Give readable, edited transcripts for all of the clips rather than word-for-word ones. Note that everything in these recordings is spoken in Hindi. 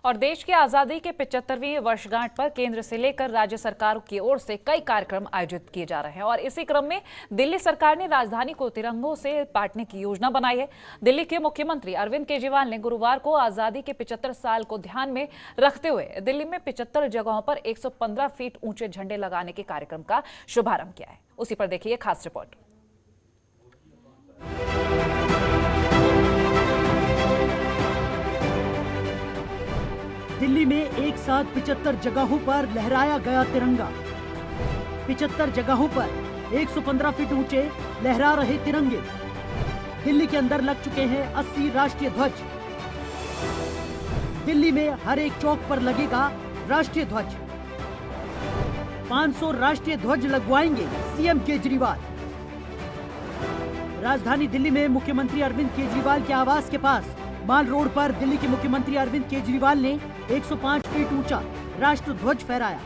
और देश की आजादी के 75वीं वर्षगांठ पर केंद्र से लेकर राज्य सरकारों की ओर से कई कार्यक्रम आयोजित किए जा रहे हैं और इसी क्रम में दिल्ली सरकार ने राजधानी को तिरंगों से बांटने की योजना बनाई है। दिल्ली के मुख्यमंत्री अरविंद केजरीवाल ने गुरुवार को आजादी के 75 साल को ध्यान में रखते हुए दिल्ली में 75 जगहों पर 115 फीट ऊंचे झंडे लगाने के कार्यक्रम का शुभारंभ किया है। उसी पर देखिए खास रिपोर्ट। दिल्ली में एक साथ 75 जगहों पर लहराया गया तिरंगा। 75 जगहों पर 115 फीट ऊंचे लहरा रहे तिरंगे। दिल्ली के अंदर लग चुके हैं 80 राष्ट्रीय ध्वज। दिल्ली में हर एक चौक पर लगेगा राष्ट्रीय ध्वज। 500 राष्ट्रीय ध्वज लगवाएंगे सीएम केजरीवाल। राजधानी दिल्ली में मुख्यमंत्री अरविंद केजरीवाल के आवास के पास माल रोड पर दिल्ली के मुख्यमंत्री अरविंद केजरीवाल ने 105 फीट ऊंचा राष्ट्र ध्वज फहराया।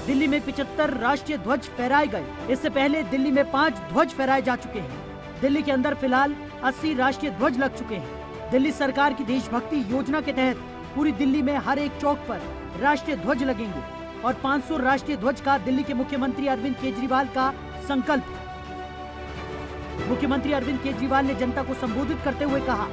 दिल्ली में 75 राष्ट्रीय ध्वज फहराए गए। इससे पहले दिल्ली में 5 ध्वज फहराए जा चुके हैं। दिल्ली के अंदर फिलहाल 80 राष्ट्रीय ध्वज लग चुके हैं। दिल्ली सरकार की देशभक्ति योजना के तहत पूरी दिल्ली में हर एक चौक पर राष्ट्रीय ध्वज लगेंगे और 500 राष्ट्रीय ध्वज का दिल्ली के मुख्यमंत्री अरविंद केजरीवाल का संकल्प। मुख्यमंत्री अरविंद केजरीवाल ने जनता को संबोधित करते हुए कहा,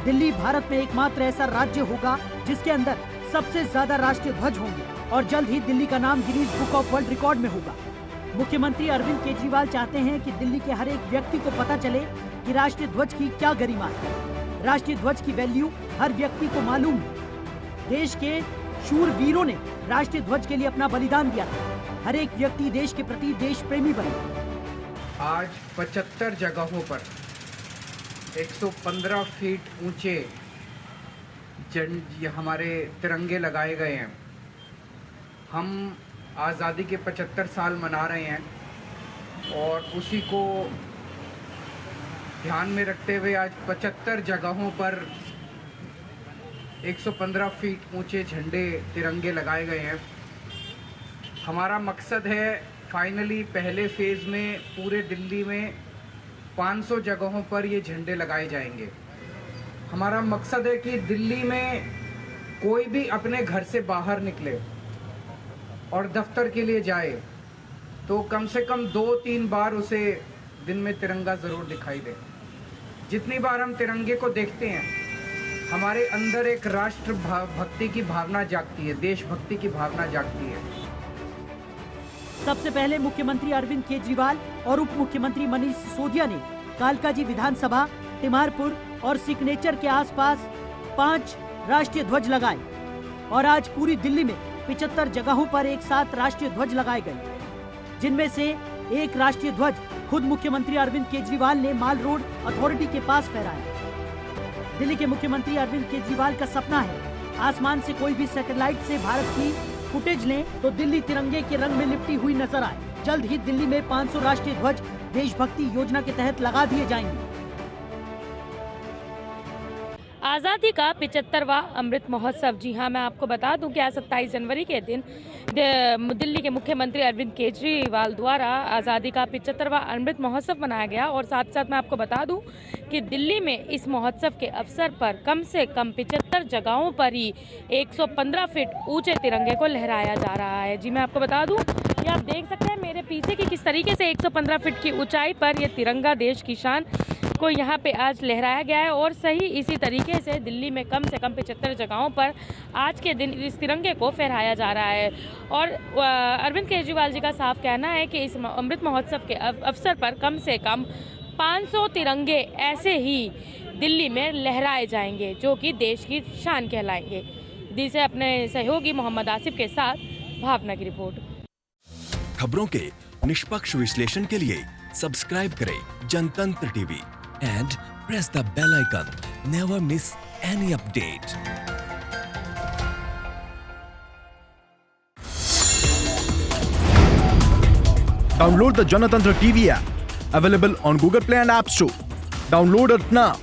दिल्ली भारत में एकमात्र ऐसा राज्य होगा जिसके अंदर सबसे ज्यादा राष्ट्रीय ध्वज होंगे और जल्द ही दिल्ली का नाम Guinness book of world record में होगा। मुख्यमंत्री अरविंद केजरीवाल चाहते हैं कि दिल्ली के हर एक व्यक्ति को पता चले कि राष्ट्रीय ध्वज की क्या गरिमा है। राष्ट्रीय ध्वज की वैल्यू हर व्यक्ति को मालूम है। देश के शूरवीरों ने राष्ट्रीय ध्वज के लिए अपना बलिदान दिया था। हर एक व्यक्ति देश के प्रति देश प्रेमी बने। आज 75 जगहों पर 115 फीट ऊंचे हमारे तिरंगे लगाए गए हैं। हम आज़ादी के 75 साल मना रहे हैं और उसी को ध्यान में रखते हुए आज 75 जगहों पर 115 फीट ऊंचे झंडे तिरंगे लगाए गए हैं। हमारा मकसद है फाइनली पहले फेज़ में पूरे दिल्ली में 500 जगहों पर ये झंडे लगाए जाएंगे। हमारा मकसद है कि दिल्ली में कोई भी अपने घर से बाहर निकले और दफ्तर के लिए जाए तो कम से कम 2-3 बार उसे दिन में तिरंगा ज़रूर दिखाई दे। जितनी बार हम तिरंगे को देखते हैं हमारे अंदर एक राष्ट्र भक्ति की भावना जागती है, देशभक्ति की भावना जागती है। सबसे पहले मुख्यमंत्री अरविंद केजरीवाल और उप मुख्यमंत्री मनीष सिसोदिया ने कालकाजी विधानसभा, तिमारपुर और सिग्नेचर के आसपास 5 राष्ट्रीय ध्वज लगाए और आज पूरी दिल्ली में 75 जगहों पर एक साथ राष्ट्रीय ध्वज लगाए गए, जिनमें से एक राष्ट्रीय ध्वज खुद मुख्यमंत्री अरविंद केजरीवाल ने माल रोड अथॉरिटी के पास फहराया। दिल्ली के मुख्यमंत्री अरविंद केजरीवाल का सपना है आसमान से कोई भी सैटेलाइट से भारत की फुटेज लें तो दिल्ली तिरंगे के रंग में लिपटी हुई नजर आए। जल्द ही दिल्ली में 500 राष्ट्रीय ध्वज देशभक्ति योजना के तहत लगा दिए जाएंगे। आज़ादी का 75वां अमृत महोत्सव। जी हाँ, मैं आपको बता दूं कि आज 27 जनवरी के दिन दिल्ली के मुख्यमंत्री अरविंद केजरीवाल द्वारा आज़ादी का 75वां अमृत महोत्सव मनाया गया और साथ साथ मैं आपको बता दूं कि दिल्ली में इस महोत्सव के अवसर पर कम से कम 75 जगहों पर ही 115 फीट ऊंचे तिरंगे को लहराया जा रहा है। जी मैं आपको बता दूं कि आप देख सकते हैं मेरे पीछे कि किस तरीके से 115 फीट की ऊंचाई पर यह तिरंगा देश की शान को यहाँ पे आज लहराया गया है और सही इसी तरीके से दिल्ली में कम से कम 75 जगहों पर आज के दिन इस तिरंगे को फहराया जा रहा है। और अरविंद केजरीवाल जी का साफ कहना है कि इस अमृत महोत्सव के अवसर पर कम से कम 500 तिरंगे ऐसे ही दिल्ली में लहराए जाएंगे जो कि देश की शान कहलाएंगे। दिल्ली से अपने सहयोगी मोहम्मद आसिफ के साथ भावना की रिपोर्ट। खबरों के निष्पक्ष विश्लेषण के लिए सब्सक्राइब करें जनतंत्र TV and press the bell icon. Never miss any update. Download the Janatantra TV app, available on Google Play and App Store. Download it now.